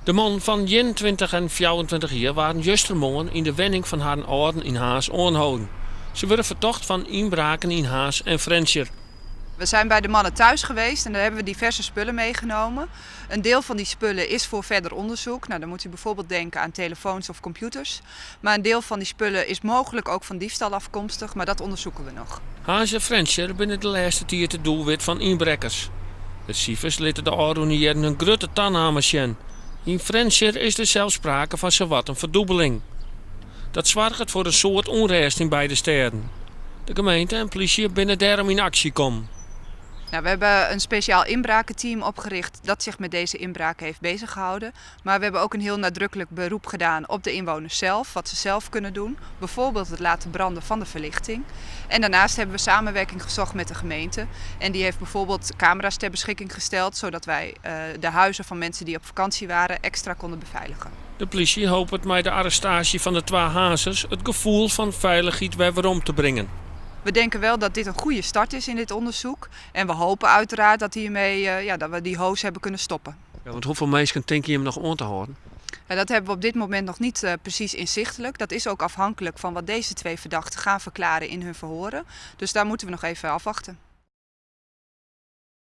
De man van 21 en 24 jaar waren justermorgen in de wenning van haar ouden in Haas aangehouden. Ze werden verdacht van inbraken in Haas en Frenscher. We zijn bij de mannen thuis geweest en daar hebben we diverse spullen meegenomen. Een deel van die spullen is voor verder onderzoek. Nou, dan moet u bijvoorbeeld denken aan telefoons of computers. Maar een deel van die spullen is mogelijk ook van diefstal afkomstig, maar dat onderzoeken we nog. Haas en Frenscher binnen de laatste tijd het doelwit van inbrekkers. De cijfers lieten de Aaroniëren een grote tandhamer zien. In Frenscher is er zelfs sprake van zowat een verdubbeling. Dat zorgt voor een soort onrust in beide steden. De gemeente en politie binnen daarom in actie komen. Nou, we hebben een speciaal inbrakenteam opgericht dat zich met deze inbraken heeft beziggehouden. Maar we hebben ook een heel nadrukkelijk beroep gedaan op de inwoners zelf, wat ze zelf kunnen doen. Bijvoorbeeld het laten branden van de verlichting. En daarnaast hebben we samenwerking gezocht met de gemeente. En die heeft bijvoorbeeld camera's ter beschikking gesteld, zodat wij de huizen van mensen die op vakantie waren extra konden beveiligen. De politie hoopt met de arrestatie van de twee hazers het gevoel van veiligheid weer om te brengen. We denken wel dat dit een goede start is in dit onderzoek. En we hopen uiteraard dat hiermee dat we die hoos hebben kunnen stoppen. Ja, want hoeveel mensen denk je hem nog aan te houden? Dat hebben we op dit moment nog niet precies inzichtelijk. Dat is ook afhankelijk van wat deze twee verdachten gaan verklaren in hun verhoren. Dus daar moeten we nog even afwachten.